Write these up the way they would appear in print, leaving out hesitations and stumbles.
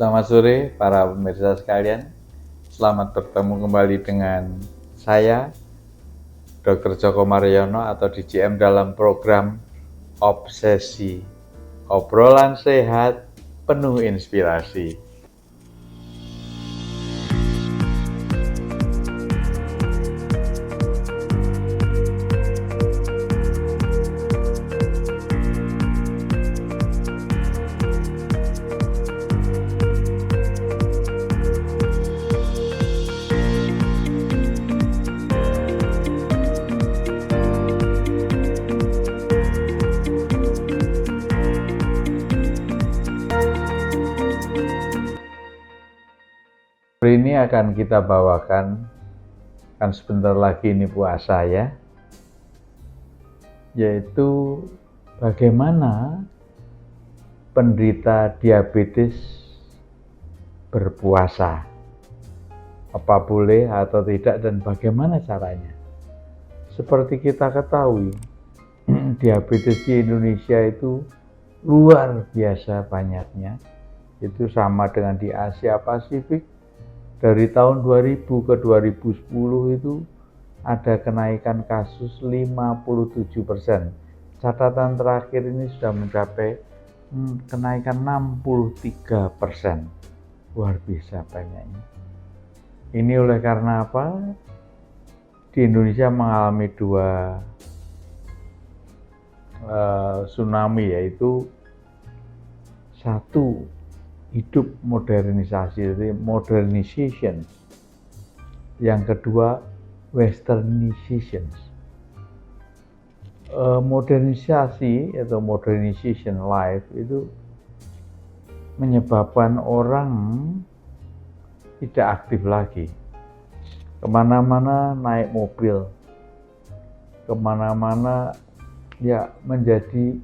Selamat sore para pemirsa sekalian. Selamat bertemu kembali dengan saya, Dr. Joko Mariono atau DJM dalam program Obsesi. Obrolan sehat penuh inspirasi. Hari ini akan kita bawakan, kan sebentar lagi ini puasa ya, yaitu bagaimana penderita diabetes berpuasa. Apa boleh atau tidak dan bagaimana caranya. Seperti kita ketahui, diabetes di Indonesia itu luar biasa banyaknya. Itu sama dengan di Asia Pasifik. Dari tahun 2000 ke 2010 itu ada kenaikan kasus 57%. Catatan terakhir ini sudah mencapai kenaikan 63%. Luar biasa banyaknya. Ini oleh karena apa? Di Indonesia mengalami dua tsunami, yaitu satu, hidup modernisasi, jadi modernization. Yang kedua, westernization. Modernisasi atau modernization life itu menyebabkan orang tidak aktif lagi. Kemana-mana naik mobil, kemana-mana ya menjadi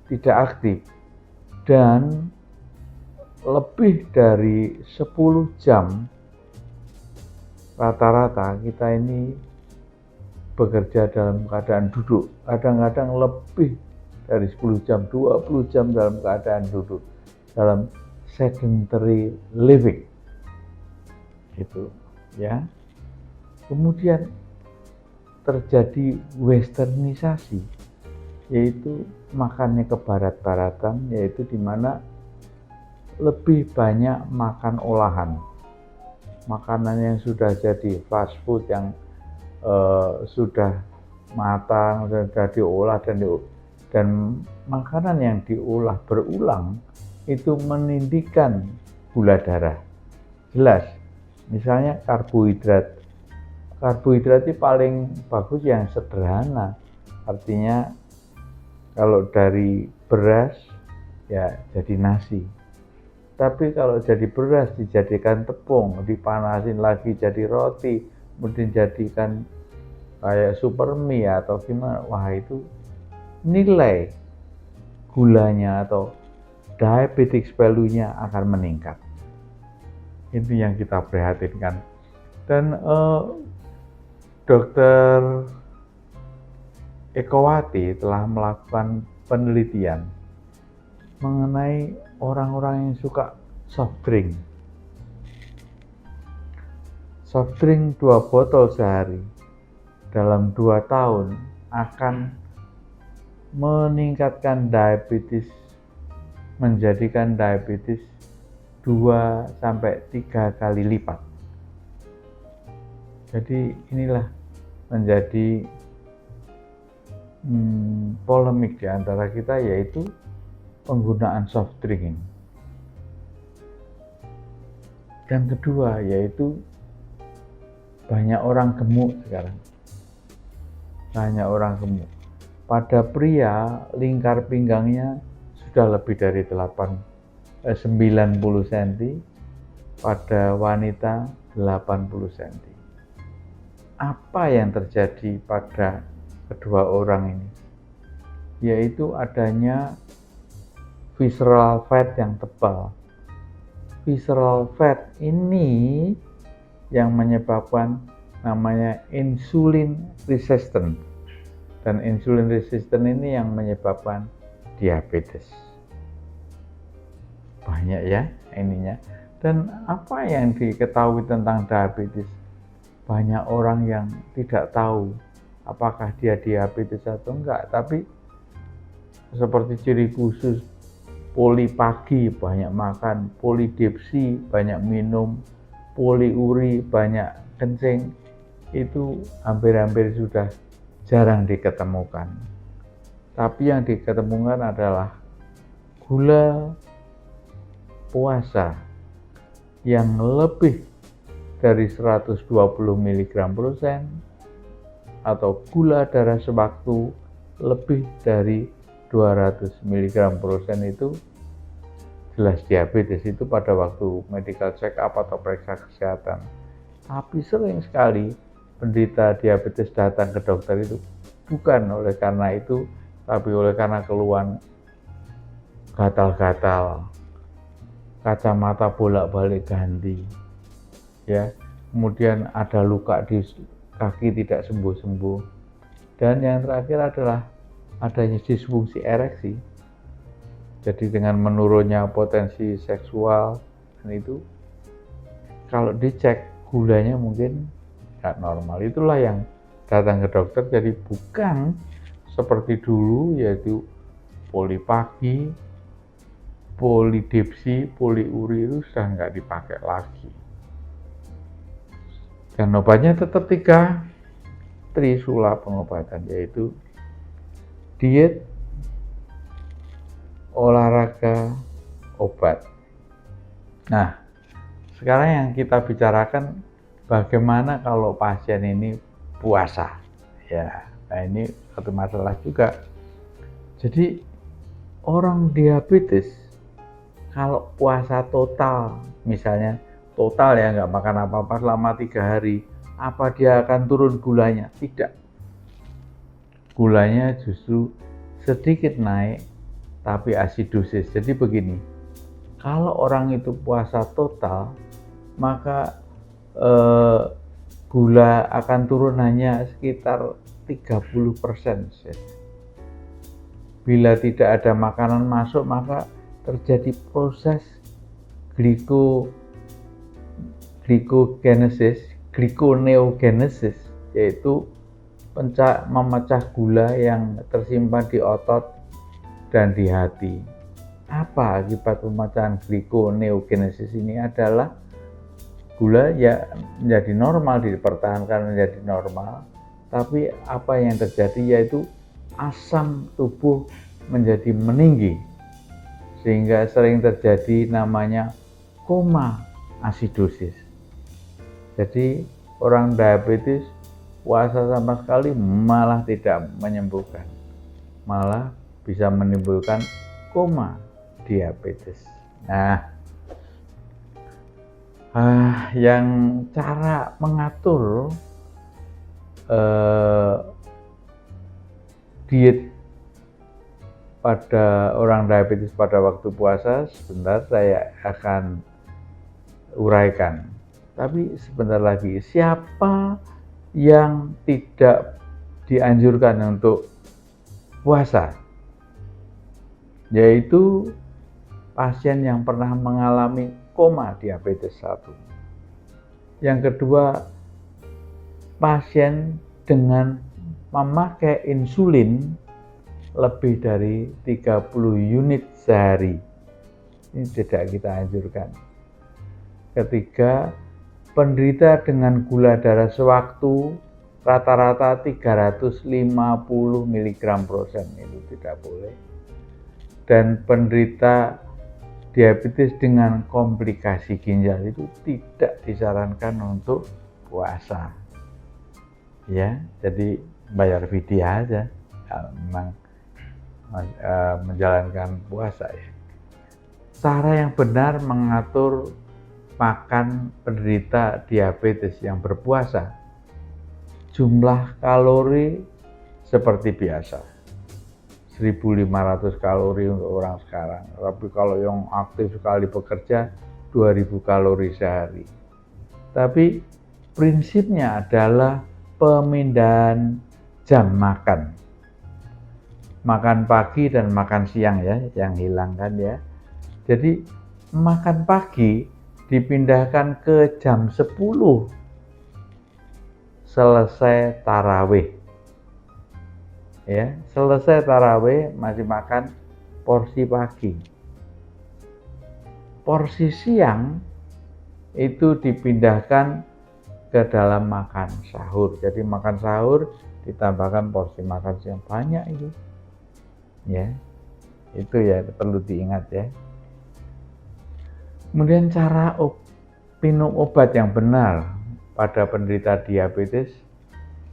tidak aktif. Dan lebih dari 10 jam rata-rata kita ini bekerja dalam keadaan duduk. Kadang-kadang lebih dari 10 jam, 20 jam dalam keadaan duduk, dalam sedentary living. Itu ya. Kemudian terjadi westernisasi, yaitu makannya ke barat-baratan, yaitu di mana lebih banyak makan olahan, makanan yang sudah jadi fast food, yang sudah matang, sudah diolah dan makanan yang diolah berulang itu meninggikan gula darah. Jelas, misalnya karbohidrat itu paling bagus yang sederhana, artinya kalau dari beras ya jadi nasi. Tapi kalau jadi beras dijadikan tepung, dipanasin lagi jadi roti, kemudian dijadikan kayak super mie atau gimana, wah itu nilai gulanya atau diabetes value-nya akan meningkat. Itu yang kita prihatinkan. Dan Dr. Ekowati telah melakukan penelitian mengenai orang-orang yang suka soft drink. Soft drink 2 botol sehari dalam 2 tahun akan meningkatkan diabetes, menjadikan diabetes 2-3 kali lipat. Jadi inilah menjadi polemik di antara kita, yaitu penggunaan soft drink. Yang kedua yaitu banyak orang gemuk sekarang. Banyak orang gemuk. Pada pria lingkar pinggangnya sudah lebih dari 90 cm, pada wanita 80 cm. Apa yang terjadi pada kedua orang ini? Yaitu adanya visceral fat yang tebal. Visceral fat ini yang menyebabkan namanya insulin resistant. Dan insulin resistant ini yang menyebabkan diabetes. banyak ya ininya. Dan apa yang diketahui tentang diabetes? Banyak orang yang tidak tahu apakah dia diabetes atau enggak, tapi seperti ciri khusus polipagi banyak makan, polidipsi banyak minum, poliuri banyak kencing, itu hampir-hampir sudah jarang diketemukan. Tapi yang diketemukan adalah gula puasa yang lebih dari 120 mg/% atau gula darah sewaktu lebih dari 200 mg/% itu jelas diabetes. Itu pada waktu medical check up atau periksa kesehatan. Tapi sering sekali penderita diabetes datang ke dokter itu bukan oleh karena itu, tapi oleh karena keluhan gatal-gatal, kacamata bolak-balik ganti, ya, kemudian ada luka di kaki tidak sembuh-sembuh, dan yang terakhir adalah adanya disfungsi ereksi. Jadi dengan menurunnya potensi seksual, dan itu kalau dicek gulanya mungkin nggak normal. Itulah yang datang ke dokter. Jadi bukan seperti dulu, yaitu polipagi, polidipsi, poliuri itu sudah nggak dipakai lagi. Dan obatnya tetap 3 trisula pengobatan, yaitu diet, olahraga, obat. Nah, sekarang yang kita bicarakan bagaimana kalau pasien ini puasa. Ya, nah ini satu masalah juga. Jadi orang diabetes kalau puasa total, misalnya total ya nggak makan apa-apa selama 3 hari, apa dia akan turun gulanya? Tidak. Gulanya justru sedikit naik, tapi asidosis. Jadi begini, kalau orang itu puasa total, maka gula akan turun hanya sekitar 30%. Bila tidak ada makanan masuk, maka terjadi proses glikoneogenesis, yaitu memecah gula yang tersimpan di otot dan di hati. Apa akibat pemecahan glikoneogenesis ini adalah gula ya menjadi normal, dipertahankan menjadi normal, tapi apa yang terjadi yaitu asam tubuh menjadi meninggi, sehingga sering terjadi namanya koma asidosis. Jadi orang diabetes puasa sama sekali malah tidak menyembuhkan, malah bisa menimbulkan koma diabetes. Nah, yang cara mengatur diet pada orang diabetes pada waktu puasa sebentar saya akan uraikan. Tapi sebentar lagi, siapa yang tidak dianjurkan untuk puasa? Yaitu pasien yang pernah mengalami koma diabetes 1. Yang kedua, pasien dengan memakai insulin lebih dari 30 unit sehari. Ini tidak kita anjurkan. Ketiga, penderita dengan gula darah sewaktu rata-rata 350 mg/% itu tidak boleh. Dan penderita diabetes dengan komplikasi ginjal itu tidak disarankan untuk puasa. Ya, jadi bayar vidya aja kalau memang menjalankan puasa ya. Cara yang benar mengatur makan penderita diabetes yang berpuasa, jumlah kalori seperti biasa, 1.500 kalori untuk orang sekarang. Tapi kalau yang aktif sekali bekerja, 2.000 kalori sehari. Tapi prinsipnya adalah pemindahan jam makan. Makan pagi dan makan siang ya, yang hilang kan ya. Jadi makan pagi dipindahkan ke jam 10 selesai tarawih. Ya, selesai tarawih masih makan porsi pagi. Porsi siang itu dipindahkan ke dalam makan sahur. Jadi makan sahur ditambahkan porsi makan siang banyak itu. Ya. Itu ya perlu diingat ya. Kemudian cara minum obat yang benar pada penderita diabetes.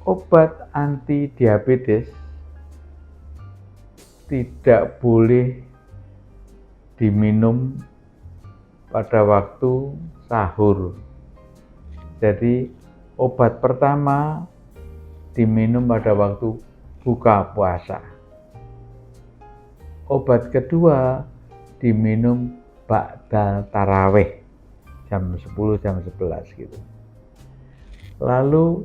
Obat anti diabetes tidak boleh diminum pada waktu sahur. Jadi obat pertama diminum pada waktu buka puasa. Obat kedua diminum ba'da tarawih jam 10 jam 11 gitu. Lalu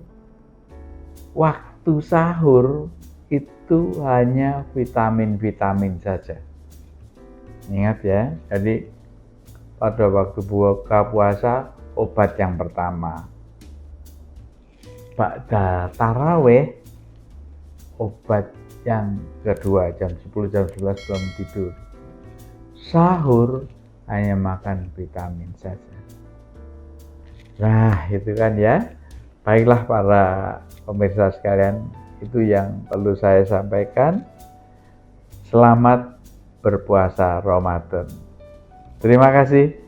waktu sahur itu hanya vitamin-vitamin saja. Ingat ya, jadi pada waktu buka puasa obat yang pertama. Ba'da tarawih obat yang kedua jam 10 jam 11 belum tidur. Sahur hanya makan vitamin saja. Nah, itu kan ya. Baiklah para pemirsa sekalian, itu yang perlu saya sampaikan. Selamat berpuasa Ramadan. Terima kasih.